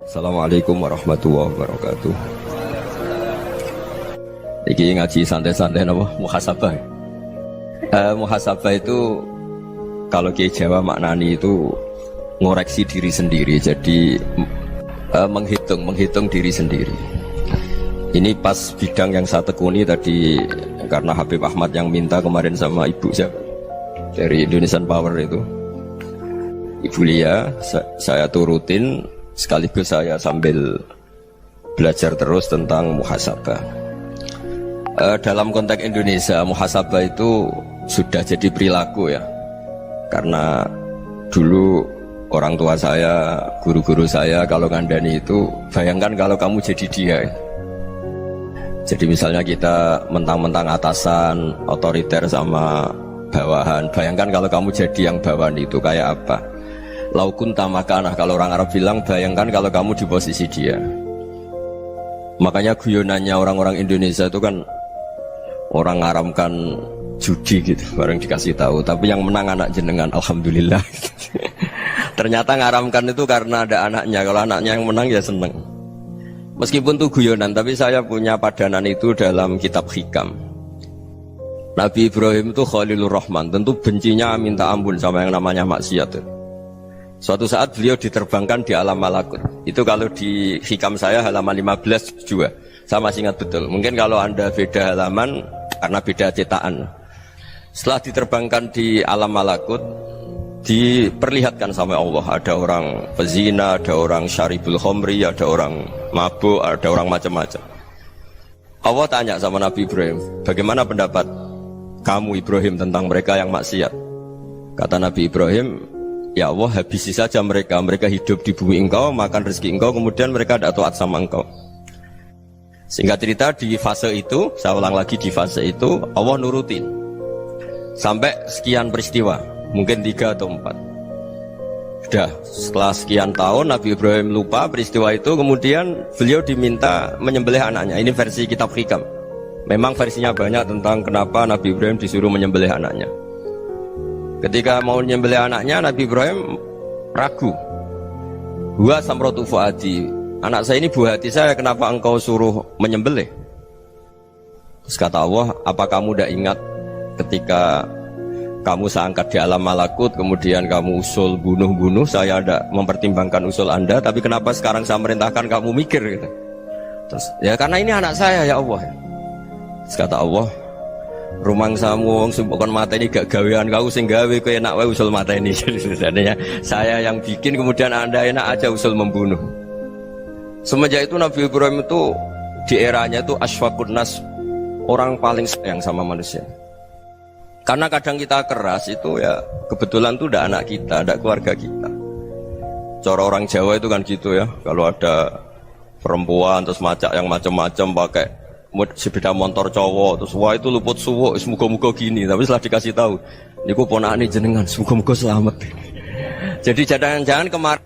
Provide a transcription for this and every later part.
Assalamualaikum warahmatullahi wabarakatuh. Iki ngaji santai-santai napa muhasabah. Muhasabah itu kalau Kiai Jawa maknani itu ngoreksi diri sendiri. Jadi menghitung diri sendiri. Ini pas bidang yang saya tekuni tadi karena Habib Ahmad yang minta kemarin sama ibu saya dari Indonesian Power itu. Ibu Lia, saya turutin sekaligus saya sambil belajar terus tentang muhasabah. Dalam konteks Indonesia, muhasabah itu sudah jadi perilaku ya. Karena dulu orang tua saya, guru-guru saya kalau ngandani itu, bayangkan kalau kamu jadi dia. Jadi misalnya kita mentang-mentang atasan, otoriter sama bawahan, bayangkan kalau kamu jadi yang bawahan itu kayak apa? Laukun tamakanah, kalau orang Arab bilang, bayangkan kalau kamu di posisi dia. Makanya guyonannya orang-orang Indonesia itu kan orang ngaramkan judi gitu, bareng dikasih tahu. Tapi yang menang anak jenengan, alhamdulillah. Ternyata ngaramkan itu karena ada anaknya. Kalau anaknya yang menang ya seneng. Meskipun itu guyonan, tapi saya punya padanan itu dalam kitab hikam. Nabi Ibrahim itu Khalilur Rahman, tentu bencinya minta ampun sama yang namanya maksiat. Suatu saat beliau diterbangkan di alam malakut. Itu kalau di hikam saya halaman 15 juga. Saya masih ingat betul. Mungkin kalau Anda beda halaman karena beda cetakan. Setelah diterbangkan di alam malakut, diperlihatkan sama Allah. Ada orang pezina, ada orang syaribul khomri, ada orang mabuk, ada orang macam-macam. Allah tanya sama Nabi Ibrahim, bagaimana pendapat kamu Ibrahim tentang mereka yang maksiat? Kata Nabi Ibrahim, ya Allah, habisi saja mereka. Mereka hidup di bumi engkau, makan rezeki engkau, kemudian mereka tidak taat sama engkau. Singkat cerita, di fase itu, saya ulang lagi, di fase itu Allah nurutin sampai sekian peristiwa, mungkin 3 atau 4. Sudah setelah sekian tahun Nabi Ibrahim lupa peristiwa itu, kemudian beliau diminta menyembelih anaknya. Ini versi kitab hikam. Memang versinya banyak tentang kenapa Nabi Ibrahim disuruh menyembelih anaknya. Ketika mau menyembelih anaknya, Nabi Ibrahim ragu. Huwa samratu fuadi, anak saya ini buah hati saya, kenapa engkau suruh menyembelih? Terus kata Allah, apa kamu tidak ingat ketika kamu saya angkat di alam malakut, kemudian kamu usul bunuh-bunuh, saya tidak mempertimbangkan usul Anda, tapi kenapa sekarang saya merintahkan kamu mikir gitu? Terus, ya karena ini anak saya ya Allah. Terus kata Allah, rumang samu wong bukan mata ini gak gawean kau sing gawe kowe enak wae usul mata ini. Jadi saya yang bikin, kemudian Anda enak aja usul membunuh. Semenjak itu Nabi Ibrahim itu di eranya itu asfaqun nas, orang paling sayang sama manusia. Karena kadang kita keras itu ya kebetulan itu udah anak kita, ada keluarga kita. Cara orang Jawa itu kan gitu ya, kalau ada perempuan terus macak yang macam-macam pakai sepeda motor cowok, terus wah itu luput suwuk, semoga-moga gini. Tapi setelah dikasih tahu, niku ponakane jenengan, semoga-moga selamat. Jadi jangan-jangan kemarin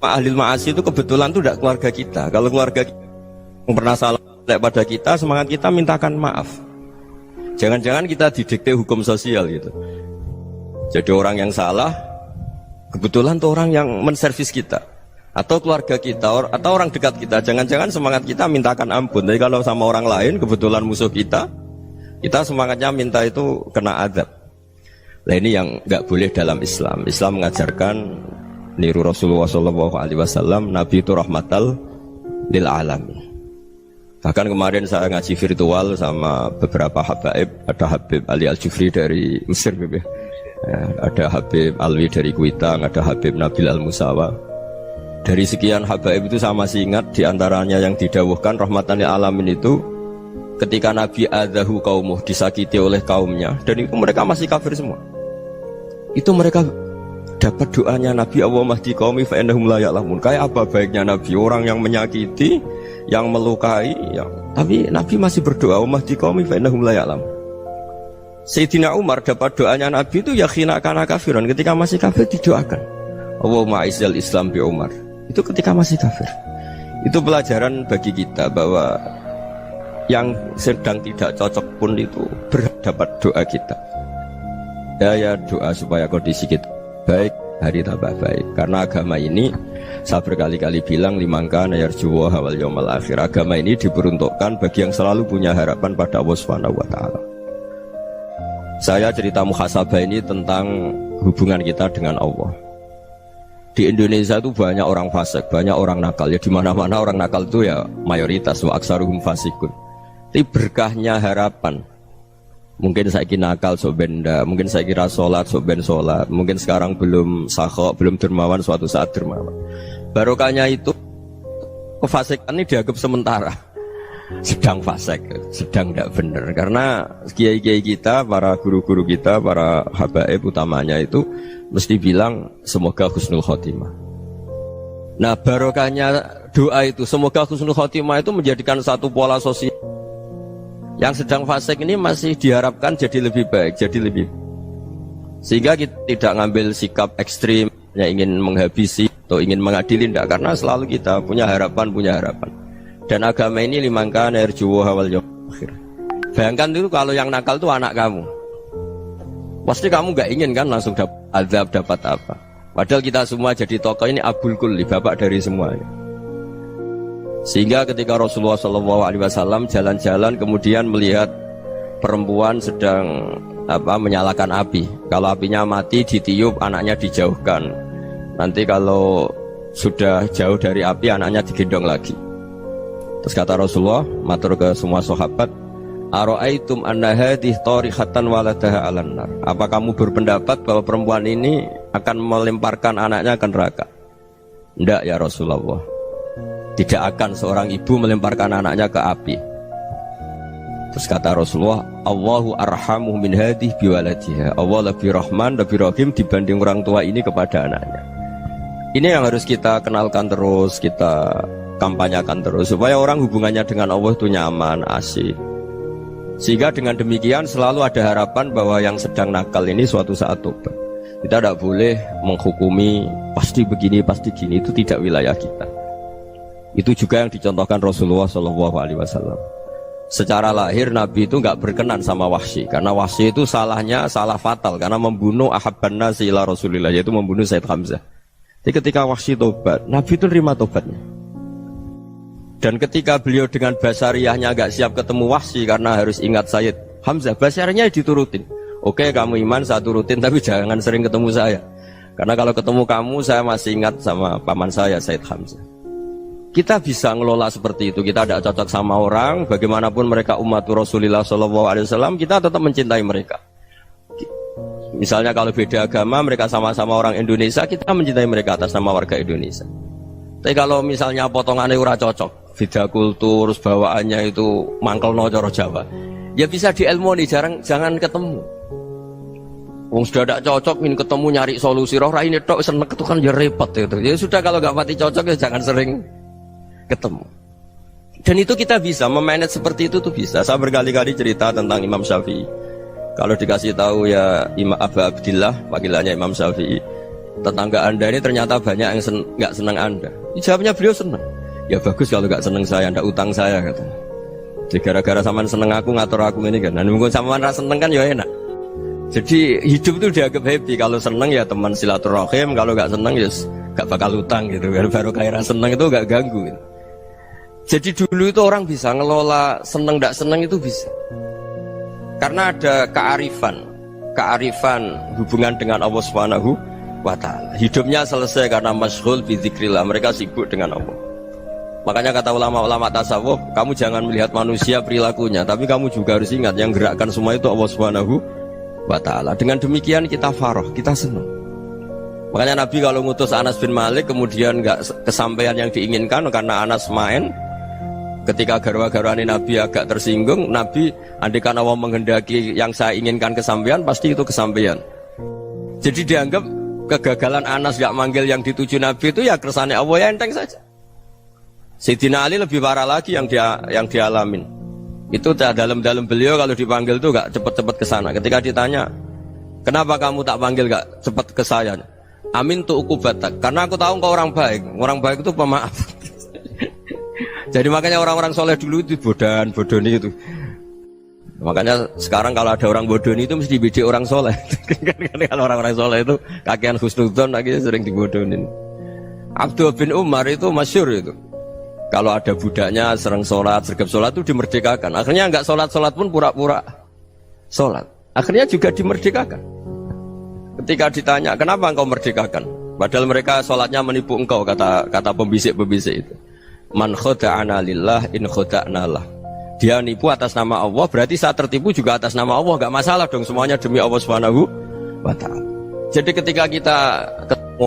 ahlil ma'asi itu kebetulan itu tidak keluarga kita. Kalau keluarga kita yang pernah salah pada kita, semangat kita mintakan maaf. Jangan-jangan kita didikte hukum sosial gitu. Jadi orang yang salah, kebetulan itu orang yang menservis kita, atau keluarga kita, atau orang dekat kita. Jangan-jangan semangat kita mintakan ampun. Tapi kalau sama orang lain, kebetulan musuh kita semangatnya minta itu kena azab. Nah ini yang nggak boleh dalam Islam. Islam mengajarkan niru Rasulullah SAW, Nabi itu rahmatal lil alamin. Bahkan kemarin saya ngaji virtual sama beberapa habaib. Ada Habib Ali Al-Jufri dari Mesir, ya. Ada Habib Alwi dari Kuitang, ada Habib Nabil Al-Musawa. Dari sekian habaib itu saya masih ingat, diantaranya yang didawuhkan rahmatan lil alamin itu ketika Nabi adahu kaumuh, disakiti oleh kaumnya, dan itu mereka masih kafir semua. Itu mereka dapat doanya Nabi, Allah mahdi qaumi fa innahum la ya'lamun. Kayak apa baiknya Nabi, orang yang menyakiti, yang melukai, tapi Nabi masih berdoa, Allah mahdi qaumi fa innahum la ya'lamun. Sayyidina Umar dapat doanya Nabi itu yakhina kana kafiran, ketika masih kafir didoakan, Allahumma izzal Islam bi Umar. Itu ketika masih kafir. Itu pelajaran bagi kita bahwa yang sedang tidak cocok pun itu berdapat doa kita. Ya doa supaya kondisi kita baik, hari tambah baik. Karena agama ini Saya berkali-kali bilang limangka nayarjuwa hawal yawmal akhir. Agama ini diperuntukkan bagi yang selalu punya harapan pada Allah Subhanahu wa taala. Saya cerita muhasabah ini tentang hubungan kita dengan Allah. Di Indonesia itu banyak orang fasik, banyak orang nakal. Ya di mana-mana orang nakal itu ya mayoritas, wa aksaruhum fasikun. Tapi berkahnya harapan. Mungkin saya kira nakal sok benda, mungkin saya kira sholat sok ben sholat, mungkin sekarang belum sakhok, belum dermawan, suatu saat dermawan. Barokahnya itu kefasikan ini dianggap sementara, sedang fasik, sedang tidak benar. Karena kiai-kiai kita, para guru-guru kita, para habaib utamanya itu mesti bilang semoga husnul khotimah. Nah barokahnya doa itu semoga husnul khotimah itu menjadikan satu pola sosial. Yang sedang fasik ini masih diharapkan jadi lebih baik, jadi lebih. Sehingga kita tidak ngambil sikap ekstrim, yang ingin menghabisi atau ingin mengadili, tidak. Karena selalu kita punya harapan. Dan agama ini limangka nerjuwa hawal yawmal akhir. Bayangkan itu kalau yang nakal itu anak kamu. Pasti kamu gak ingin kan langsung dapat azab, dapat apa. Padahal kita semua jadi tokoh ini abul kulli, bapak dari semuanya. Sehingga ketika Rasulullah SAW jalan-jalan kemudian melihat perempuan sedang menyalakan api. Kalau apinya mati ditiup, anaknya dijauhkan. Nanti kalau sudah jauh dari api, anaknya digendong lagi. Terus kata Rasulullah, matur ke semua sahabat, Aro'aitum anna hadih tarihatan waladaha alan nar. Apa kamu berpendapat bahwa perempuan ini akan melemparkan anaknya ke neraka? Tidak ya Rasulullah. Tidak akan seorang ibu melemparkan anaknya ke api. Terus kata Rasulullah, Allahu arhamu min hadih biwaladiha. Allah lebih rahman, lebih rahim dibanding orang tua ini kepada anaknya. Ini yang harus kita kenalkan terus, kita kampanyakan terus, supaya orang hubungannya dengan Allah itu nyaman, asik. Sehingga dengan demikian selalu ada harapan bahwa yang sedang nakal ini suatu saat tobat. Kita tidak boleh menghukumi pasti begini, pasti gini, itu tidak wilayah kita. Itu juga yang dicontohkan Rasulullah SAW. Secara lahir Nabi itu nggak berkenan sama Wahsy, karena Wahsy itu salahnya salah fatal, karena membunuh ahabban nasi ila Rasulillah, yaitu membunuh Said Hamzah. Jadi ketika Wahsy tobat, Nabi itu terima tobatnya. Dan ketika beliau dengan basariyahnya agak siap ketemu Wahsy karena harus ingat Said Hamzah, basariyahnya diturutin. Oke, kamu iman, saya turutin, tapi jangan sering ketemu saya. Karena kalau ketemu kamu, saya masih ingat sama paman saya, Said Hamzah. Kita bisa ngelola seperti itu. Kita tidak cocok sama orang, bagaimanapun mereka umat Rasulullah SAW, kita tetap mencintai mereka. Misalnya kalau beda agama, mereka sama-sama orang Indonesia, kita mencintai mereka atas nama warga Indonesia. Tapi kalau misalnya potongannya ora cocok, beda kultur, bawaannya itu mangkel no coro Jawa, ya bisa diilmoni, jangan ketemu. Wong sudah tidak cocok, ingin ketemu nyari solusi. Roh ini tok seneng itu kan ya repot itu. Ya sudah kalau nggak pati cocok ya jangan sering ketemu. Dan itu kita bisa memanage seperti itu tuh bisa. Saya berkali-kali cerita tentang Imam Syafi'i. Kalau dikasih tahu ya Imam Abu Abdillah, panggilannya Imam Syafi'i, tetangga anda ini ternyata banyak yang nggak senang anda. Jawabnya beliau senang. Ya bagus kalau nggak senang saya, ndak utang saya katanya. Jadi gara-gara saman seneng aku ngatur aku ini kan. Dan mungkin saman rasa seneng kan ya enak. Jadi hidup itu dianggap happy. Kalau seneng ya teman silaturahim, kalau nggak seneng ya nggak bakal utang gitu. Baru kaya seneng itu nggak ganggu. Gitu. Jadi dulu itu orang bisa ngelola seneng tidak seneng itu bisa. Karena ada kearifan hubungan dengan Allah Subhanahu wa taala. Hidupnya selesai karena masyghul bi dzikrillah, mereka sibuk dengan Allah. Makanya kata ulama-ulama tasawuf, kamu jangan melihat manusia perilakunya, tapi kamu juga harus ingat yang gerakkan semua itu Allah Subhanahu wa taala. Dengan demikian kita farah, kita senang. Makanya Nabi kalau ngutus Anas bin Malik kemudian nggak kesampaian yang diinginkan karena Anas main. Ketika garwa-garwani Nabi agak tersinggung, Nabi andaikan Allah menghendaki yang saya inginkan kesampaian, pasti itu kesampaian. Jadi dianggap kegagalan Anas gak manggil yang dituju Nabi itu ya kersane Allah, ya enteng saja. Sayyidina Ali lebih parah lagi yang dialamin. Itu dalam beliau kalau dipanggil itu gak cepet-cepet ke sana. Ketika ditanya, kenapa kamu tak panggil gak cepet ke saya? Amin tu ukubatak, karena aku tahu kau orang baik itu pemaaf. Jadi makanya orang-orang soleh dulu itu bodoni itu. Makanya sekarang kalau ada orang bodoni itu mesti dibidik orang soleh. Kalau orang-orang soleh itu kakean husnudzon lagi sering dibodonin. Abdullah bin Umar itu masyhur itu. Kalau ada budaknya sering sholat, sergap sholat itu dimerdekakan. Akhirnya nggak sholat pun pura-pura sholat. Akhirnya juga dimerdekakan. Ketika ditanya, kenapa engkau merdekakan? Padahal mereka sholatnya menipu engkau, kata pembisik-pembisik itu. Man khoda'ana lillah in khoda'na lah. Dia nipu atas nama Allah, berarti saat tertipu juga atas nama Allah. Gak masalah dong, semuanya demi Allah Subhanahu wa ta'ala. Jadi ketika kita ketemu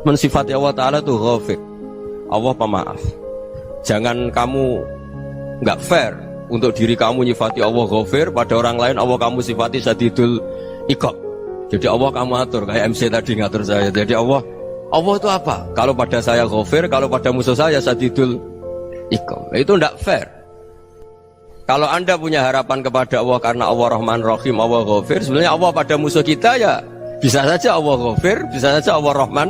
mensifati Allah Ta'ala itu ghafir, Allah pemaaf. Jangan kamu gak fair untuk diri kamu nyifati Allah ghafir, pada orang lain Allah kamu sifati syadidul iqab. Jadi Allah kamu atur, kayak MC tadi ngatur saya. Jadi Allah itu apa? Kalau pada saya ghafir, kalau pada musuh saya syadidul iqab. Itu tidak fair. Kalau Anda punya harapan kepada Allah karena Allah Rahman Rahim, Allah ghafir, sebenarnya Allah pada musuh kita ya bisa saja Allah ghafir, bisa saja Allah Rahman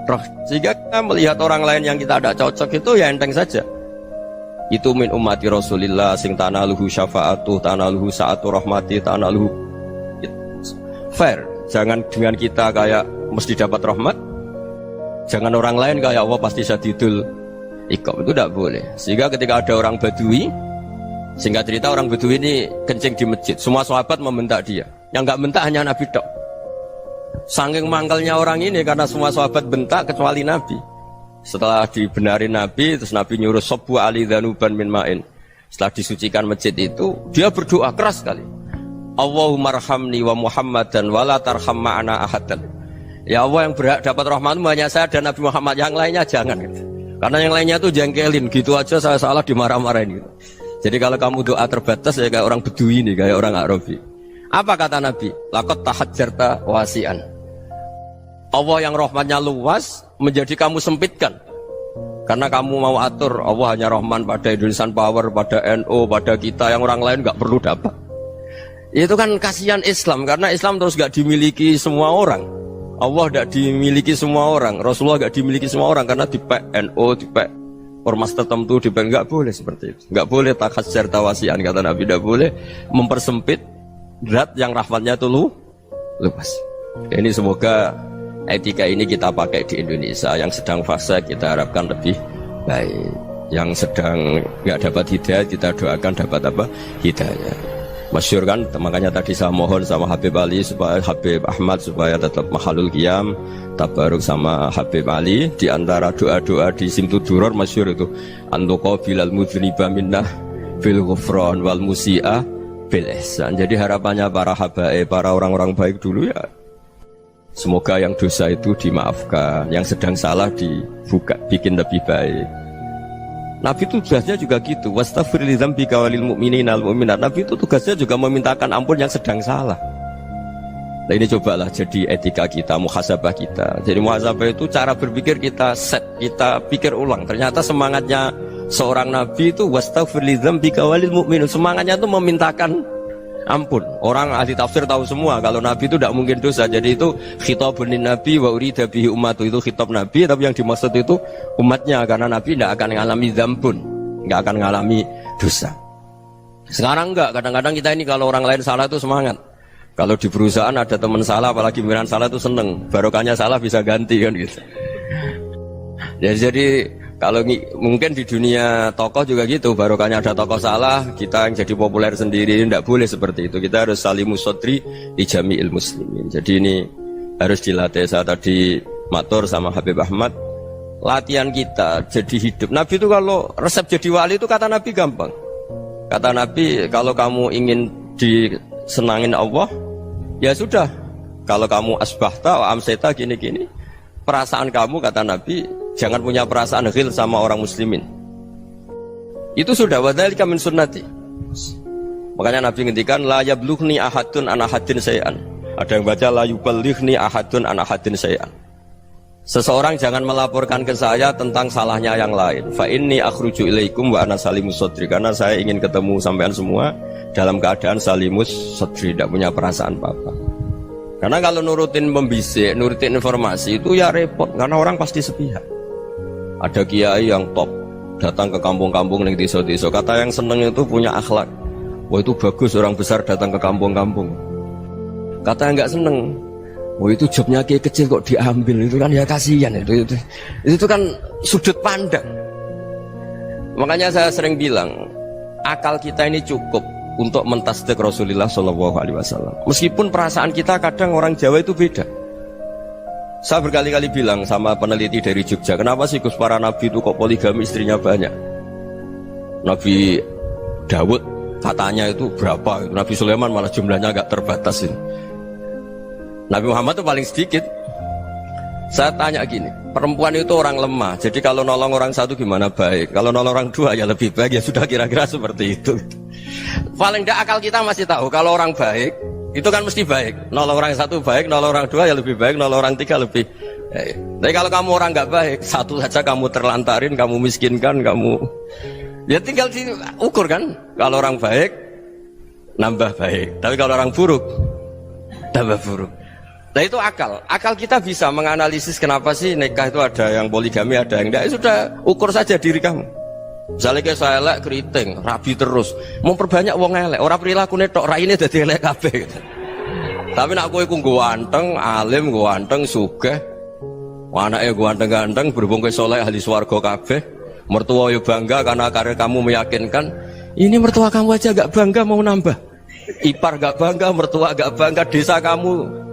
Rahim. Sehingga kita melihat orang lain yang kita tidak cocok itu ya enteng saja. Itu min ummati Rasulillah sing tanaluhu syafa'atuh, tanaluhu sa'atu rahmati, tanaluhu fair. Jangan dengan kita kayak mesti dapat rahmat. Jangan orang lain kayak Allah pasti syadidul iqab. Itu tidak boleh. Sehingga ketika ada orang Badui, singkat cerita orang Badui ini kencing di masjid, semua sahabat membentak dia. Yang nggak bentak hanya Nabi tok. Saking mangkalnya orang ini karena semua sahabat bentak kecuali Nabi. Setelah dibenarin Nabi, terus Nabi nyuruh sobu ali dhanuban min ma'in. Setelah disucikan masjid itu, dia berdoa keras sekali. Allahumma arhamni wa Muhammadan wa la tarham ma'ana ahadan. Ya Allah, yang berhak dapat rahmatmu hanya saya dan Nabi Muhammad, yang lainnya jangan gitu. Karena yang lainnya tuh jengkelin, gitu aja saya salah dimarah-marahin gitu. Jadi kalau kamu doa terbatas ya kayak orang Bedui ini, kayak orang Arabi. Apa kata Nabi? Laqad tahajjarta wasi'an. Allah yang rahmatnya luas menjadi kamu sempitkan. Karena kamu mau atur Allah hanya rahman pada Indonesian Power, pada NU, pada kita, yang orang lain nggak perlu dapat. Itu kan kasihan Islam, karena Islam terus nggak dimiliki semua orang. Allah tidak dimiliki semua orang, Rasulullah tidak dimiliki semua orang, karena di NU, di ormas tertentu, di nggak boleh seperti itu. Nggak boleh takhasyar tawasian, kata Nabi, tidak boleh mempersempit zat yang rahmatnya itu luas. Ini semoga etika ini kita pakai di Indonesia. Yang sedang fase kita harapkan lebih baik. Yang sedang nggak dapat hidayah kita doakan dapat apa? Hidayah. Masyhur kan, makanya tadi saya mohon sama Habib Ali supaya Habib Ahmad supaya tetap mahalul qiyam tabaruk sama Habib Ali. Di antara doa-doa di Simtuduror masyhur itu antuqa bilal mudhniba minnah bil ghufran wal musi'ah bil ihsan. Jadi harapannya para habaib, para orang-orang baik dulu ya, semoga yang dosa itu dimaafkan, yang sedang salah dibuka, bikin lebih baik. Nabi itu tugasnya juga gitu. Wastaghfir li dzambika walil mu'minina wal mu'minat. Nabi itu tugasnya juga memintakan ampun yang sedang salah. Nah ini cobalah jadi etika kita, muhasabah kita. Jadi muhasabah itu cara berpikir kita set, kita pikir ulang. Ternyata semangatnya seorang nabi itu wastaghfir li dzambika walil mu'minat. Semangatnya itu memintakan ampun. Orang ahli tafsir tahu semua kalau Nabi itu tidak mungkin dosa. Jadi itu khitabun Nabi wa urida bihi ummatu, itu khitab Nabi, tapi yang dimaksud itu umatnya, karena Nabi tidak akan mengalami dzambun, tidak akan mengalami dosa. Sekarang enggak, kadang-kadang kita ini kalau orang lain salah itu semangat. Kalau di perusahaan ada teman salah, apalagi pimpinan salah itu seneng, barokahnya salah bisa ganti kan gitu. Ya, jadi kalau mungkin di dunia tokoh juga gitu, barokahnya ada tokoh salah, kita yang jadi populer sendiri, tidak boleh seperti itu. Kita harus salimus sodri di jami'il muslimin. Jadi ini harus dilatih. Saya tadi matur sama Habib Ahmad, latihan kita jadi hidup. Nabi itu kalau resep jadi wali itu kata Nabi gampang. Kata Nabi, kalau kamu ingin disenangin Allah, ya sudah. Kalau kamu asbahta wa amseta gini-gini, perasaan kamu, kata Nabi, jangan punya perasaan ghil sama orang muslimin. Itu sudah wadzalika min sunnati. Makanya Nabi ngendikan la yablughni ahadun an ahadin syai'an. Ada yang baca la yuballighni ahadun an ahadin syai'an. Seseorang jangan melaporkan ke saya tentang salahnya yang lain. Fa inni akhruju ilaikum wa ana salimus sadri. Karena saya ingin ketemu sampean semua dalam keadaan salimus sadri, tidak punya perasaan apa-apa. Karena kalau nurutin pembisik, nurutin informasi itu ya repot, karena orang pasti sepihak. Ada kiai yang top datang ke kampung-kampung ning desa-desa, kata yang seneng itu punya akhlak. Wah itu bagus orang besar datang ke kampung-kampung. Kata yang nggak seneng, Oh itu jobnya kiai kecil kok diambil, itu kan ya kasihan itu kan sudut pandang. Makanya saya sering bilang akal kita ini cukup untuk mentasdik Rasulullah Shallallahu Alaihi Wasallam. Meskipun perasaan kita kadang orang Jawa itu beda. Saya berkali-kali bilang sama peneliti dari Jogja, kenapa sih Gus para nabi itu kok poligami istrinya banyak? Nabi Dawud katanya itu berapa? Nabi Sulaiman malah jumlahnya agak terbatas ini. Nabi Muhammad itu paling sedikit. Saya tanya gini, perempuan itu orang lemah, jadi kalau nolong orang satu gimana baik, kalau nolong orang dua ya lebih baik, ya sudah kira-kira seperti itu. Paling tidak akal kita masih tahu kalau orang baik itu kan mesti baik, nolong orang satu baik, nolong orang dua ya lebih baik, nolong orang tiga lebih baik. Tapi kalau kamu orang nggak baik, satu saja kamu terlantarin, kamu miskinkan, kamu ya tinggal diukur kan. Kalau orang baik nambah baik, tapi kalau orang buruk tambah buruk. Nah itu akal. Akal kita bisa menganalisis kenapa sih nikah itu ada yang poligami, ada yang enggak. Sudah ukur saja diri kamu. Misalnya kayak saya elek keriting, rabi terus, memperbanyak wong elek. Orang perilaku netok raine dadi elek kabeh. Gitu. Tapi nak kowe ku ganteng, alim, ganteng, sugih. Anake ganteng-ganteng, berhubung kowe saleh ahli swarga kabeh. Mertua yo bangga karena karir kamu meyakinkan. Ini mertua kamu aja gak bangga mau nambah. Ipar gak bangga, mertua gak bangga, desa kamu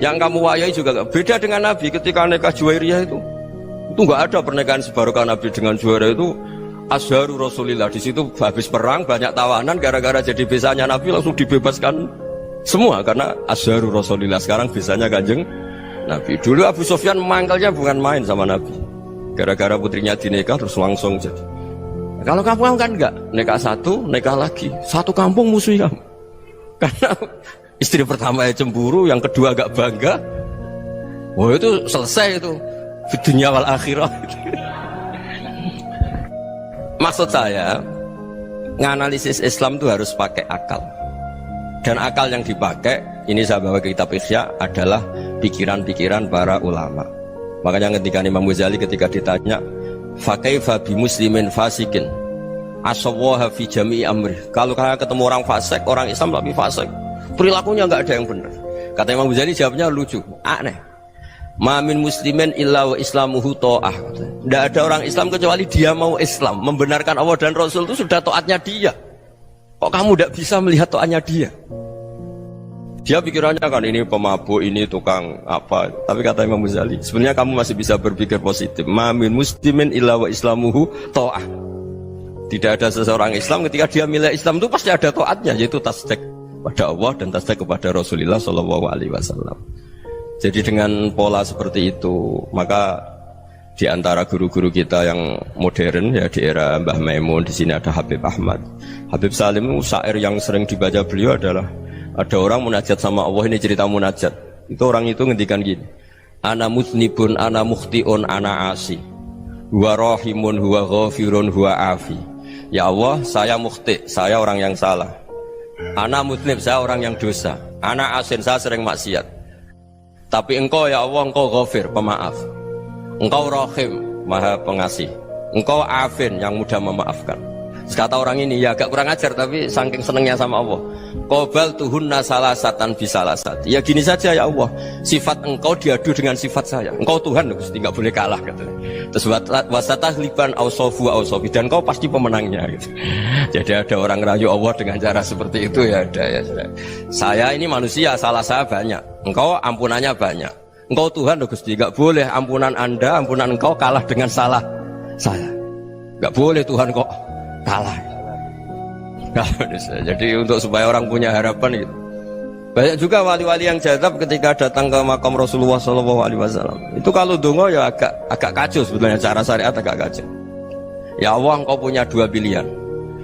yang kamu wayai juga gak beda dengan Nabi ketika nikah Juwairiyah itu gak ada pernikahan sebarokah Nabi dengan Juwairiyah itu Azharu Rasulillah. Di situ habis perang banyak tawanan, gara-gara jadi besanya Nabi langsung dibebaskan semua karena Azharu Rasulillah. Sekarang besanya Kanjeng Nabi. Dulu Abu Sufyan memangkalnya bukan main sama Nabi, gara-gara putrinya dinikah terus langsung jadi. Kalau kamu kan enggak, nikah satu, nikah lagi, satu kampung musuh kamu. Karena istri pertama ya cemburu, yang kedua agak bangga. Wah itu selesai itu di dunia wal akhirah. Maksud saya nganalisis Islam itu harus pakai akal. Dan akal yang dipakai, ini saya bawa ke kitab Ihya, adalah pikiran-pikiran para ulama. Makanya ketika Imam Ghazali ketika ditanya fakaifa bi muslimin fasikin asawaha fi jami'i amri, kalau kalian ketemu orang fasik, orang Islam tapi fasik, perilakunya nggak ada yang benar. Kata Imam Ghazali jawabnya lucu, aneh. Ma min muslimin illa wa islamuhu ta'ah. Tidak ada orang Islam kecuali dia mau Islam, membenarkan Allah dan Rasul itu sudah taatnya dia. Kok kamu tidak bisa melihat taatnya dia? Dia pikirannya kan ini pemabuk, ini tukang apa. Tapi kata Imam Ghazali, sebenarnya kamu masih bisa berpikir positif. Ma min muslimin illa wa islamuhu ta'ah. Tidak ada seseorang Islam ketika dia milih Islam itu pasti ada taatnya, yaitu tasdik pada Allah dan tasdik kepada Rasulullah Shallallahu Alaihi Wasallam. Jadi dengan pola seperti itu, maka di antara guru-guru kita yang modern ya di era Mbah Maimun, di sini ada Habib Ahmad, Habib Salim, syair yang sering dibaca beliau adalah ada orang munajat sama Allah. Ini cerita munajat. Itu orang itu ngendikan gini, ana muznibun, ana mukhtiun, ana asi, huwa rahimun, huwa ghafirun, huwa afi. Ya Allah, saya mukhti, saya orang yang salah. Ana muznib, saya orang yang dosa. Ana asin, saya sering maksiat. Tapi engkau ya Allah, engkau ghafir, pemaaf. Engkau rahim, maha pengasih. Engkau afin, yang mudah memaafkan. Kata orang ini ya agak kurang ajar, tapi saking senengnya sama Allah. Qobal tuhunna salasatan bisalasat. Ya gini saja ya Allah, sifat engkau diadu dengan sifat saya. Engkau Tuhan, Gusti, enggak boleh kalah katanya. Terus wasatahliban ausofu ausofi, dan engkau pasti pemenangnya gitu. Jadi ada orang rayu Allah dengan cara seperti itu ya ada ya. Saya ini manusia, salah saya banyak. Engkau ampunannya banyak. Engkau Tuhan, Gusti, enggak boleh ampunan Anda, ampunan engkau kalah dengan salah saya. Enggak boleh Tuhan kok kalah. Jadi untuk supaya orang punya harapan gitu. Banyak juga wali-wali yang jadab ketika datang ke makam Rasulullah SAW. Itu kalau dongo ya agak kacau sebetulnya, cara syariat agak kacau. Ya Allah, engkau punya dua pilihan.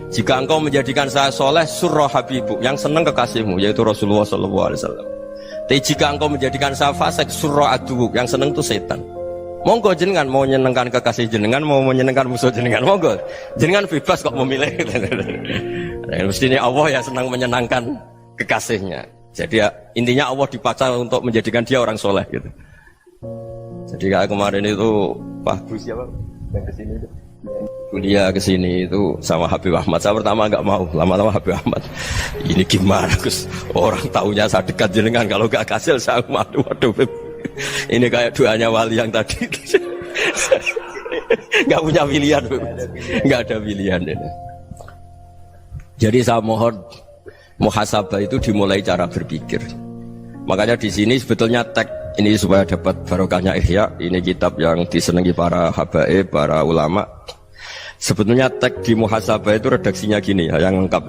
Jika engkau menjadikan saya soleh, surah habibu, yang senang kekasihmu, yaitu Rasulullah SAW. Tapi jika engkau menjadikan saya fasik, surah aduuk, yang senang itu setan. Monggo jenengan mau menyenangkan kekasih jenengan, mau menyenangkan musuh jenengan, monggo jenengan bebas kok memilih. Mestinya Allah ya senang menyenangkan kekasihnya. Jadi ya, intinya Allah dipaksa untuk menjadikan dia orang soleh gitu. Jadi kayak kemarin itu Pak Gus siapa yang kesini itu kuliah ke sini itu sama Habib Ahmad. Saya pertama nggak mau, lama-lama Habib Ahmad. Ini gimana Gus? Orang taunya saya dekat jenengan, kalau nggak kasil saya waduh Beb. Ini kayak doanya wali yang tadi. Nggak punya pilihan, Beb. Nggak ada pilihan. Ini. Jadi saya mohon muhasabah itu dimulai cara berpikir. Makanya di sini sebetulnya teks ini supaya dapat barokahnya Ihya. Ini kitab yang disenangi para habaib, para ulama. Sebetulnya teks di muhasabah itu redaksinya gini ya, yang lengkap.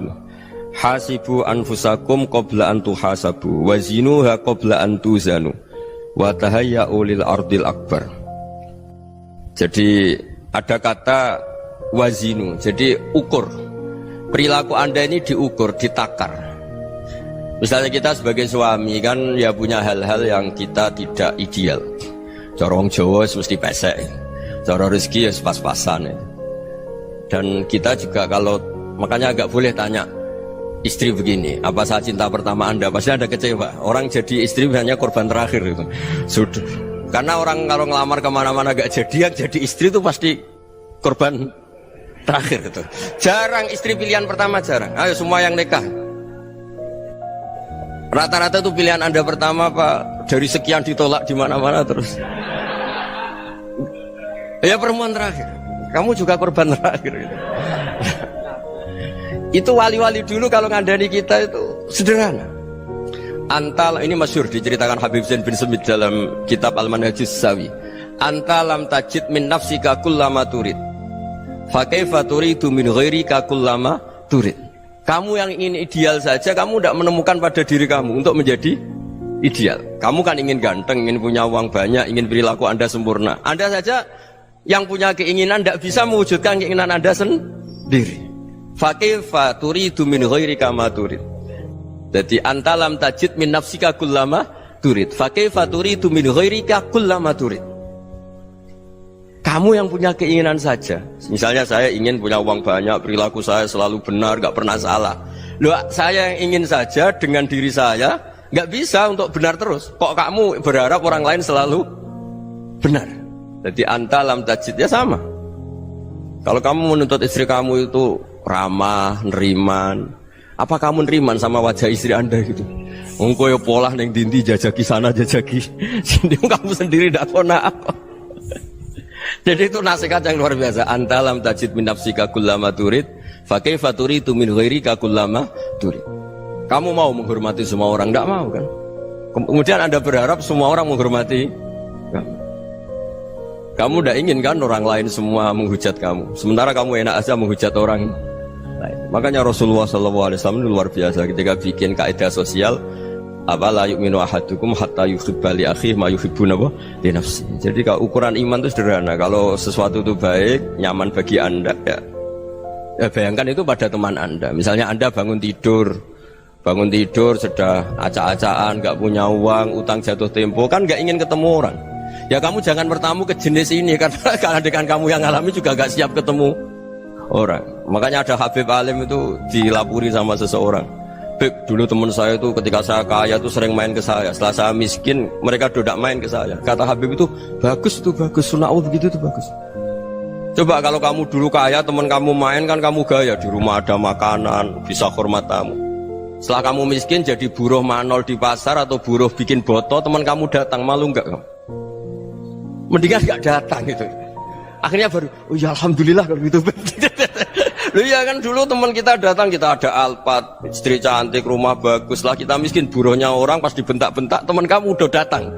Hasibu anfusakum qabla an tuhasabu wa zinuha qabla an tuzanu wa tahayya'u lil ardil akbar. Jadi ada kata wazinu, jadi ukur. Perilaku Anda ini diukur, ditakar. Misalnya kita sebagai suami kan ya punya hal-hal yang kita tidak ideal. Corong Jawa mesti pesek, cara rezeki ya pas-pasan ya. Dan kita juga kalau makanya agak boleh tanya istri begini, apa saat cinta pertama Anda? Pasti Anda kecewa. Orang jadi istri hanya korban terakhir itu. Sudah. Karena orang kalau ngelamar kemana-mana gak jadi, yang jadi istri itu pasti korban terakhir itu. Jarang istri pilihan pertama, jarang. Ayo semua yang nikah. Rata-rata itu pilihan Anda pertama Pak, dari sekian ditolak di mana-mana terus. Ya perempuan terakhir. Kamu juga korban terakhir. Itu wali-wali dulu kalau ngandani kita itu sederhana. Antal ini masyhur diceritakan Habib Zain bin Semit dalam kitab Al-Manhajus Sawi. Anta lam tajid min nafsika kullama turid. Fa kaifa turidu min ghairika kullama turid. Kamu yang ingin ideal saja, kamu tidak menemukan pada diri kamu untuk menjadi ideal. Kamu kan ingin ganteng, ingin punya uang banyak, ingin perilaku Anda sempurna. Anda saja yang punya keinginan tidak bisa mewujudkan keinginan Anda sendiri. Fa kaifa turidu min ghairika ma turid. Jadi anta lam tajid min nafsika kullama turid. Fa kaifa turidu min ghairika kullama turid. Kamu yang punya keinginan saja. Misalnya saya ingin punya uang banyak, perilaku saya selalu benar, gak pernah salah. Loh, saya yang ingin saja dengan diri saya gak bisa untuk benar terus. Kok kamu berharap orang lain selalu benar? Jadi anta lam tajid ya sama. Kalau kamu menuntut istri kamu itu ramah, neriman, apa kamu neriman sama wajah istri Anda gitu? Engkau ya pola neng dindi jajaki sana jajaki sini, kamu sendiri tidak kona apa. Jadi itu nasihat yang luar biasa. Anta lam tajid min nafsika kullama turid, fa kaifa turidu min ghairika kullama turid. Kamu mau menghormati semua orang? Tidak mau kan? Kemudian Anda berharap semua orang menghormati kamu. Kamu tidak ingin kan orang lain semua menghujat kamu. Sementara kamu enak aja menghujat orang lain. Makanya Rasulullah SAW luar biasa ketika bikin kaidah sosial. Apa la yu'minu ahadukum hatta yuhibba li akhihi ma yuhibbu li nafsi. Jadi kalau ukuran iman itu sederhana. Kalau sesuatu itu baik, nyaman bagi Anda ya bayangkan itu pada teman Anda. Misalnya Anda bangun tidur sudah acak-acakan, gak punya uang, utang jatuh tempo, kan gak ingin ketemu orang. Ya kamu jangan bertamu ke jenis ini karena dengan kamu yang alami juga gak siap ketemu orang. Makanya ada Habib Alim itu dilapuri sama seseorang. Beb, dulu teman saya itu ketika saya kaya itu sering main ke saya. Setelah saya miskin, mereka tidak main ke saya. Kata Habib itu bagus, sunnah Allah begitu itu bagus. Coba kalau kamu dulu kaya, teman kamu main kan kamu gaya. Di rumah ada makanan, bisa hormat tamu. Setelah kamu miskin jadi buruh manol di pasar atau buruh bikin boto, teman kamu datang, malu enggak kamu? Mendingan enggak datang gitu. Akhirnya baru, oh ya alhamdulillah kalau gitu. Loh ya kan dulu teman kita datang, kita ada Alphard, istri cantik, rumah bagus lah, kita miskin, buruhnya orang pas dibentak-bentak, teman kamu udah datang.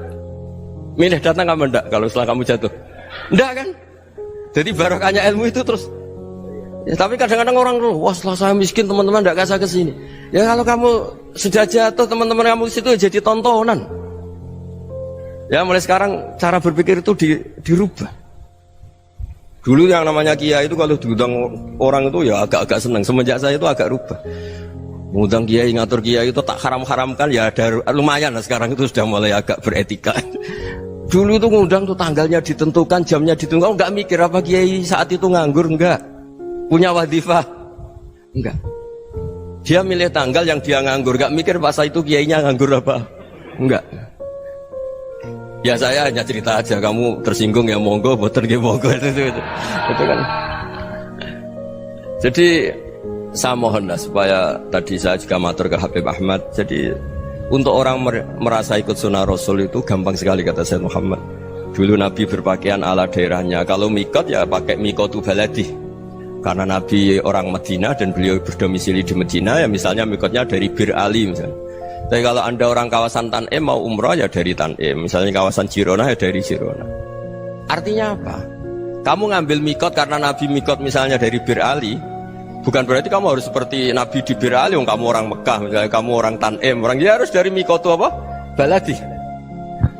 Milih datang kamu enggak kalau setelah kamu jatuh? Enggak kan? Jadi barokahnya ilmu itu terus. Ya, tapi kadang-kadang orang tuh, wah setelah saya miskin teman-teman enggak kasih ke sini. Ya kalau kamu sudah jatuh, teman-teman kamu di situ jadi tontonan. Ya mulai sekarang cara berpikir itu dirubah. Dulu yang namanya kiai itu kalau diundang orang itu ya agak-agak senang. Semenjak saya itu agak rubah. Mengundang kiai, ngatur kiai itu tak haram-haramkan ya ada lumayan lah, sekarang itu sudah mulai agak beretika. Dulu itu ngundang tuh tanggalnya ditentukan, jamnya ditentukan, enggak mikir apa kiai saat itu nganggur, enggak. Punya wadifah, enggak. Dia milih tanggal yang dia nganggur, enggak mikir pas itu kiainya nganggur apa, enggak. Ya saya hanya cerita aja, kamu tersinggung ya monggo, boten nggih monggo itu kan. Jadi saya mohonlah supaya tadi saya juga matur ke Habib Ahmad. Jadi untuk orang merasa ikut sunnah Rasul itu gampang sekali kata Sayyid Muhammad. Dulu Nabi berpakaian ala daerahnya. Kalau mikot ya pakai mikotu baladi. Karena Nabi orang Madinah dan beliau berdomisili di Madinah ya misalnya mikotnya dari Bir Ali misalnya. Tapi kalau anda orang kawasan Tanim mau umrah ya dari Tanim. Misalnya kawasan Jirona ya dari Jirona. Artinya apa? Kamu ngambil mikot karena Nabi mikot misalnya dari Bir Ali. Bukan berarti kamu harus seperti Nabi di Bir Ali. Kamu orang Mekah misalnya kamu orang Tanim. Orang ya harus dari mikotu apa? Baladi.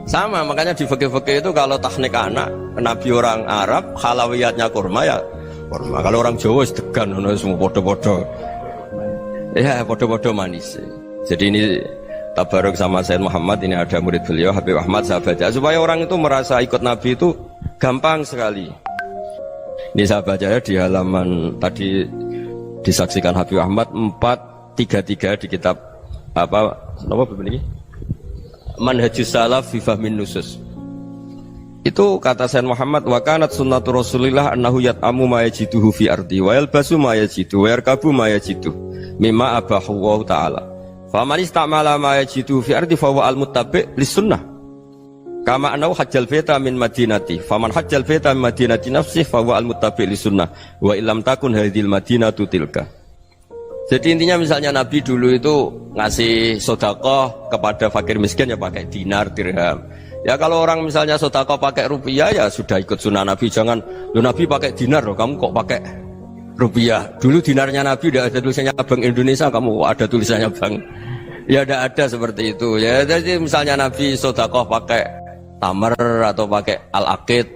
Sama makanya di fikih-fikih itu kalau teknik anak Nabi orang Arab halawiyatnya kurma ya kurma. Kalau orang Jawa sedegan semua podo-podo. Ya podo-podo manis. Jadi ini tabaruk sama Sayyid Muhammad, ini ada murid beliau Habib Ahmad, saya baca supaya orang itu merasa ikut Nabi itu gampang sekali. Ini saya baca ya di halaman tadi disaksikan Habib Ahmad 433 di kitab apa begini? Manhajus Salaf fi Fahmin Nusus. Itu kata Sayyid Muhammad wa kanat sunnatu Rasulillah annahu yat'amu ma yajiduhu fi ardi wa yalbasu ma yajidu wa yarkabu ma yajidu mimma abahu Allah taala. Faman istamala ma yajidu fi ardi fa huwa al-muttabi' lis-sunnah. Kama annahu hajjal baita min madinati. Faman hajjal baita min madinati nafsihi fa huwa al-muttabi' lis-sunnah. Wa illam takun hadhil madinatu tilka. Jadi intinya misalnya Nabi dulu itu ngasih sedekah kepada fakir miskin ya pakai dinar, dirham. Ya kalau orang misalnya sedekah pakai rupiah ya sudah ikut sunnah Nabi. Jangan lu Nabi pakai dinar loh, kamu kok pakai rupiah. Dulu dinarnya Nabi udah ada tulisannya Bank Indonesia, kamu ada tulisannya Bank. Ya tidak ada seperti itu. Ya jadi misalnya Nabi sedekah pakai tamar atau pakai al-aqid,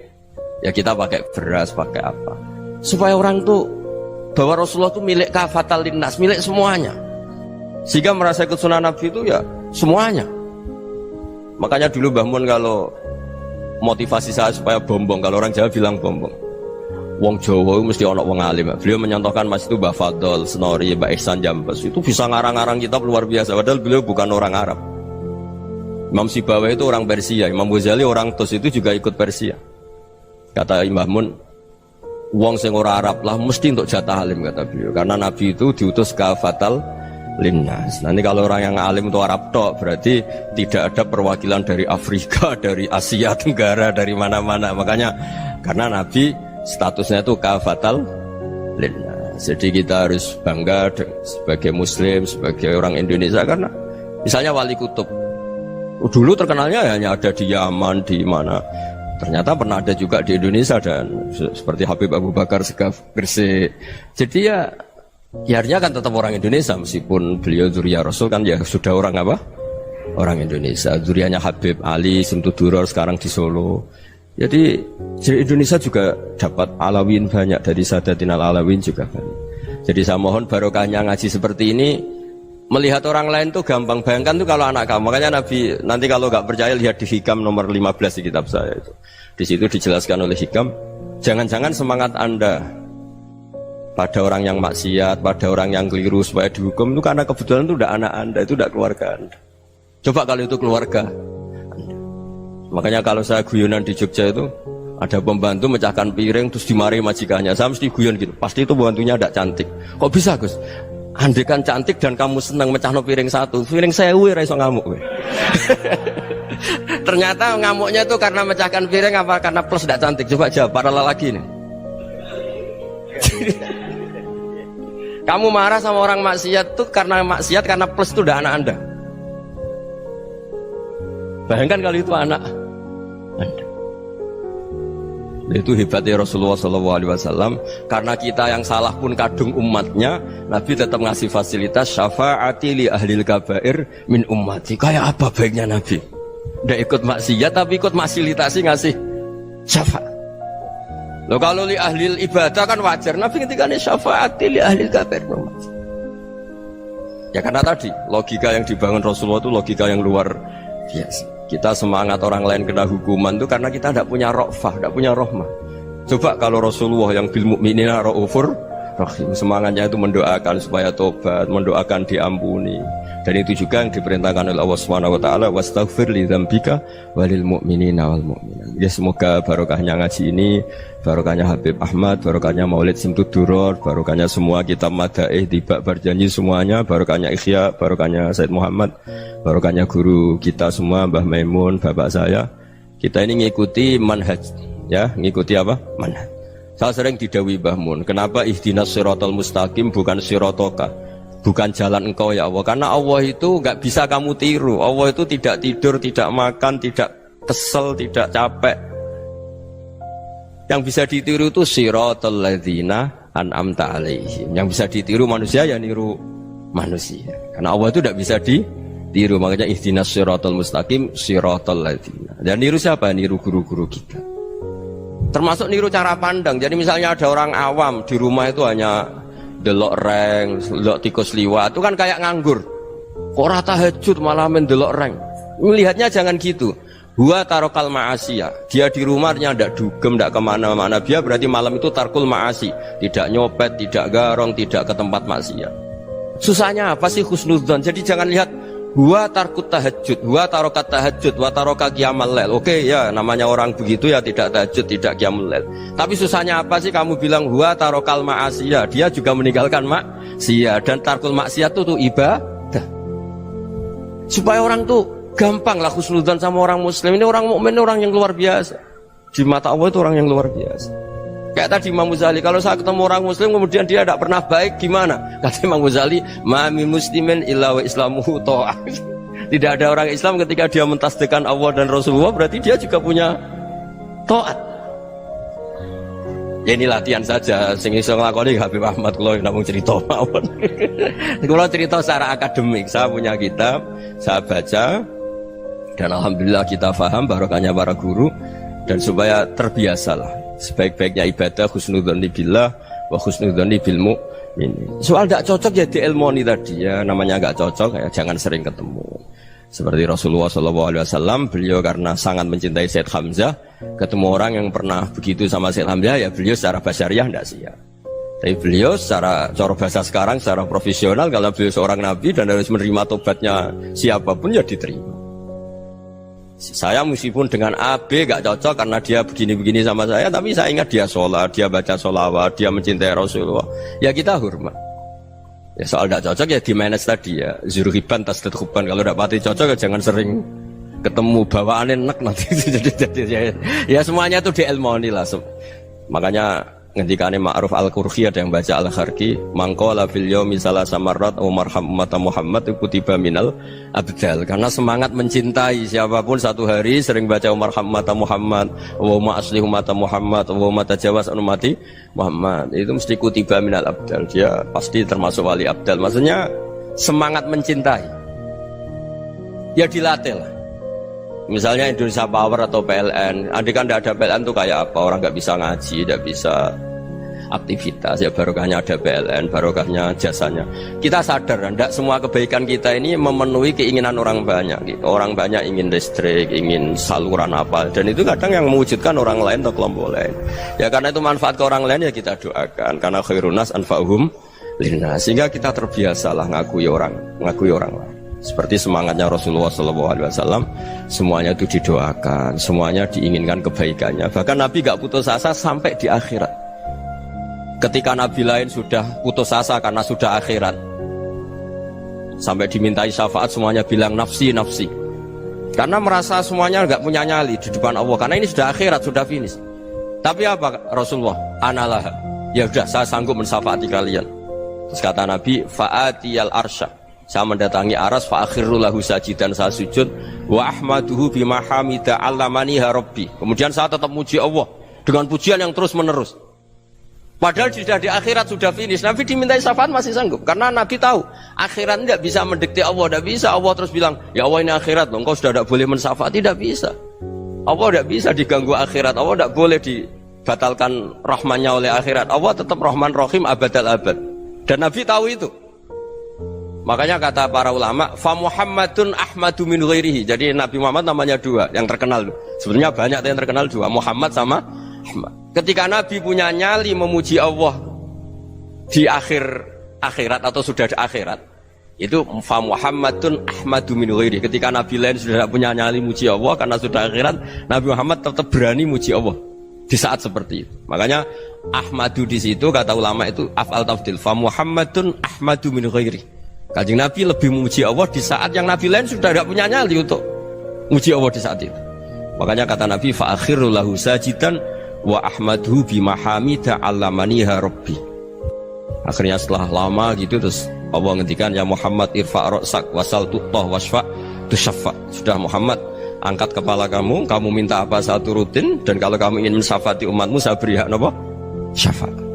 ya kita pakai beras, pakai apa? Supaya orang tuh bahwa Rasulullah itu milik kafatal linnas, milik semuanya. Sehingga merasa ikut sunnah Nabi itu ya semuanya. Makanya dulu Mbah Mun kalau motivasi saya supaya bombong, kalau orang Jawa bilang bombong. Wong Jawa mesti ono wong alim. Beliau menyontohkan Mas itu Mbah Fadol, Senori, Mbah Ihsan Jambes itu bisa ngarang-ngarang kitab luar biasa. Padahal beliau bukan orang Arab. Imam Sibawai itu orang Persia, Imam Ghazali orang Tus itu juga ikut Persia. Kata Mbah Mun, wong sing ora Arab lah mesti untuk jatah alim kata beliau. Karena Nabi itu diutus kafatal linnas. Nanti kalau orang yang alim itu Arab tok berarti tidak ada perwakilan dari Afrika, dari Asia Tenggara, dari mana-mana. Makanya karena Nabi statusnya itu kafatal linnas. Jadi kita harus bangga sebagai Muslim, sebagai orang Indonesia karena misalnya Wali Kutub dulu terkenalnya hanya ada di Yaman, di mana. Ternyata pernah ada juga di Indonesia dan seperti Habib Abu Bakar Segaf Gresik. Jadi ya artinya kan tetap orang Indonesia meskipun beliau zuriyah Rasul kan ya sudah orang apa? Orang Indonesia. Zuriyahnya Habib Ali Simtuduror sekarang di Solo. Jadi Indonesia juga dapat alawin banyak dari Sadatin al-Alawin juga banyak. Jadi saya mohon barokahnya ngaji seperti ini. Melihat orang lain tuh gampang, bayangkan tuh kalau anak kamu. Makanya Nabi nanti kalau nggak percaya lihat di Hikam nomor 15 di kitab saya itu. Di situ dijelaskan oleh Hikam, jangan-jangan semangat Anda pada orang yang maksiat, pada orang yang keliru supaya dihukum itu karena kebetulan itu udah anak Anda, itu udah keluarga Anda. Coba kalau itu keluarga Anda. Makanya kalau saya guyonan di Jogja itu ada pembantu mecahkan piring terus dimarahi majikannya. Saya mesti guyon gitu, pasti itu pembantunya tidak cantik. Kok bisa Gus? Andai kan cantik dan kamu senang mecahno piring satu, piring 1000 ra iso ngamuk kowe. Ternyata ngamuknya itu karena mecahkan piring apa karena plus tidak cantik? Coba jawab para lelaki nih. Kamu marah sama orang maksiat tuh karena maksiat karena plus itu udah anak Anda. Bayangkan kalau itu anak Anda. Itu hebatnya Rasulullah SAW. Karena kita yang salah pun kadung umatnya, Nabi tetap ngasih fasilitas syafaati li ahlil kabair min ummati. Kayak apa baiknya Nabi? Nggak ikut maksiat tapi ikut fasilitasi ngasih syafaat. Loh kalau li ahlil ibadah kan wajar. Nabi ketika ini syafaati li ahlil kabair min ummati. Ya karena tadi logika yang dibangun Rasulullah itu logika yang luar biasa. Kita semangat orang lain kena hukuman itu karena kita tidak punya rofah, tidak punya rohmah. Coba kalau Rasulullah yang bil mukminina raufur Rahim. Semangatnya itu mendoakan supaya tobat, mendoakan diampuni. Dan itu juga yang diperintahkan oleh Allah Subhanahu wa taala, wastaghfir li dzambika walil mu'minina wal mu'minat. Ya semoga barokahnya ngaji ini, barokahnya Habib Ahmad, barokahnya Maulid Simtud Duror, barokahnya semua kitab Madaih, Tiba Berjanji semuanya, barokahnya Ikhya, barokahnya Said Muhammad, barokahnya guru kita semua, Mbah Maimun, bapak saya. Kita ini ngikuti manhaj, ya, ngikuti apa? Manhaj. Saya sering didhawuhi Mbah Mun, kenapa ihdinas siratal mustaqim bukan siratoka? Bukan jalan engkau ya Allah, karena Allah itu nggak bisa kamu tiru. Allah itu tidak tidur, tidak makan, tidak kesel, tidak capek. Yang bisa ditiru itu siratal ladzina an'amta alaihim. Yang bisa ditiru manusia ya niru manusia. Karena Allah itu tidak bisa ditiru. Makanya ihdinas siratal mustaqim siratal ladzina. Dan niru siapa? Niru guru-guru kita. Termasuk niru cara pandang. Jadi misalnya ada orang awam di rumah itu hanya delok reng, delok tikus liwat, itu kan kayak nganggur. Kok ora tahajud malah mendelok reng. Melihatnya jangan gitu. Huwa tarokal ma'asiyah. Dia di rumahnya ndak dugem, ndak kemana-mana. Dia berarti malam itu tarkul ma'asi. Tidak nyopet, tidak garong, tidak ke tempat maksiat. Susahnya apa sih husnudzon? Jadi jangan lihat huwa tarkut tahajud, huwa tarokat tahajud, wa taroka qiyamal lail. Oke ya, namanya orang begitu ya tidak tahajud, tidak qiyamul lail. Tapi susahnya apa sih kamu bilang huwa tarokal ma'asiyah? Dia juga meninggalkan maksiat, dan tarkul maksiat itu ibadah. Supaya orang tuh gampang lah husnudzon sama orang muslim. Ini orang mukmin, orang yang luar biasa. Di mata Allah itu orang yang luar biasa. Kayak tadi Imam Ghazali, kalau saya ketemu orang muslim kemudian dia tidak pernah baik, gimana? Kata Imam Ghazali, ma min muslimin illa wa islamuhu ta'ah. Tidak ada orang Islam ketika dia mentasdihkan Allah dan Rasulullah, berarti dia juga punya taat. Ya ini latihan saja, sing iso nglakoni Habib Ahmad kula namung cerita mawon. Kula cerita secara akademik, saya punya kitab, saya baca, dan alhamdulillah kita paham barokahnya para guru, dan supaya terbiasalah. Sebaik-baiknya ibadah husnudzonni billah wa husnudzonni bil mu'min. Soal tidak cocok ya diilmoni tadi ya, namanya nggak cocok ya jangan sering ketemu. Seperti Rasulullah SAW, beliau karena sangat mencintai Said Hamzah, ketemu orang yang pernah begitu sama Said Hamzah ya beliau secara basyariah tidak siap. Tapi beliau secara cara bahasa sekarang, secara profesional, kalau beliau seorang nabi dan harus menerima tobatnya siapapun ya diterima. Saya meskipun dengan A, B gak cocok karena dia begini-begini sama saya, tapi saya ingat dia sholat, dia baca sholawat, dia mencintai Rasulullah, ya kita hormat. Ya soal gak cocok ya di manage tadi ya, zurhiban tasdid huban. Kalau gak pati cocok ya jangan sering ketemu, bawaannya enak nanti. jadi ya semuanya itu diilmoni lah. Makanya ngendikane Ma'ruf Al-Qurhi ada yang baca Al-Kharqi, mangqala fil yaumi salasa marrat wa marham umat Muhammad kutiba minal abdal. Karena semangat mencintai siapapun satu hari sering baca marham umat Muhammad wa ma asli umat Muhammad wa ma tajawaz an ummati Muhammad, itu mesti kutiba minal abdal. Dia pasti termasuk wali abdal. Maksudnya semangat mencintai ya dilatih lah. Misalnya Indonesia Power atau PLN, andai kan tidak ada PLN tuh kayak apa? Orang nggak bisa ngaji, tidak bisa aktivitas. Ya barokahnya ada PLN, barokahnya jasanya. Kita sadar, tidak semua kebaikan kita ini memenuhi keinginan orang banyak. Gitu. Orang banyak ingin listrik, ingin saluran apa, dan itu kadang yang mewujudkan orang lain atau kelompok lain. Ya karena itu manfaat ke orang lain ya kita doakan. Karena khairun nas anfa'uhum linnas. Sehingga kita terbiasalah ngakui orang lain. Seperti semangatnya Rasulullah SAW, semuanya itu didoakan, semuanya diinginkan kebaikannya. Bahkan Nabi gak putus asa sampai di akhirat. Ketika Nabi lain sudah putus asa karena sudah akhirat, sampai dimintai syafaat semuanya bilang nafsi, nafsi. Karena merasa semuanya gak punya nyali di depan Allah. Karena ini sudah akhirat, sudah finish. Tapi apa Rasulullah? Analah. Ya udah, saya sanggup mensyafaati kalian. Terus kata Nabi, fa'atiyal arsya. Saya mendatangi aras fa'akhirru lahu sajidan, saya sujud wa ahmaduhu bima hamida 'allamaniha rabbi. Kemudian saya tetap muji Allah dengan pujian yang terus menerus. Padahal sudah di akhirat, sudah finish. Nabi dimintai syafaat masih sanggup karena Nabi tahu akhirat tidak bisa mendikte Allah, tidak bisa Allah terus bilang, "Ya Allah ini akhirat loh, engkau sudah tidak boleh mensyafaat." Tidak bisa. Allah tidak bisa diganggu akhirat. Allah tidak boleh dibatalkan rahmannya oleh akhirat. Allah tetap Rahman Rahim abadal abad. Dan Nabi tahu itu. Makanya kata para ulama, fa Muhammadun ahmadu min ghairihi. Jadi Nabi Muhammad namanya dua, yang terkenal. Sebenarnya banyak yang terkenal dua, Muhammad sama Ahmad. Ketika Nabi punya nyali memuji Allah di akhir akhirat atau sudah di akhirat itu fa Muhammadun ahmadu min ghairi. Ketika nabi lain sudah tidak punya nyali muji Allah karena sudah akhirat, Nabi Muhammad tetap berani muji Allah di saat seperti itu. Makanya ahmadu di situ kata ulama itu af'al tafdil, fa Muhammadun ahmadu min ghairi. Kanjeng Nabi lebih memuji Allah di saat yang nabi lain sudah tidak punya nyali untuk muji Allah di saat itu. Makanya kata Nabi fa akhiru lahu sajidan wa ahmadhu bimahamida allamaniha rabbi. Akhirnya setelah lama gitu terus Allah ngendikan ya Muhammad irfa' ra'sak wasal tu'tah wasfa' tusyaffa. Sudah Muhammad, angkat kepala kamu minta apa saya turutin, dan kalau kamu ingin mensyafaati umatmu saya beri hak apa? Syafaat.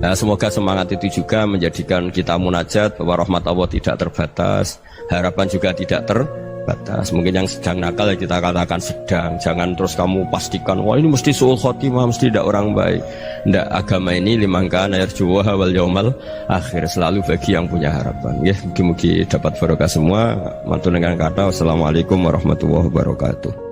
Nah, semoga semangat itu juga menjadikan kita munajat bahwa rahmat Allah tidak terbatas, harapan juga tidak terbatas. Mungkin yang sedang nakal ya kita katakan sedang, jangan terus kamu pastikan wah ini mesti suul khotimah, mesti tidak orang baik. Tidak, agama ini liman kana yarju wal yaumal akhir, selalu bagi yang punya harapan. Ya, mugi-mugi dapat barokah semua. Mantu dengan kata wassalamualaikum warahmatullahi wabarakatuh.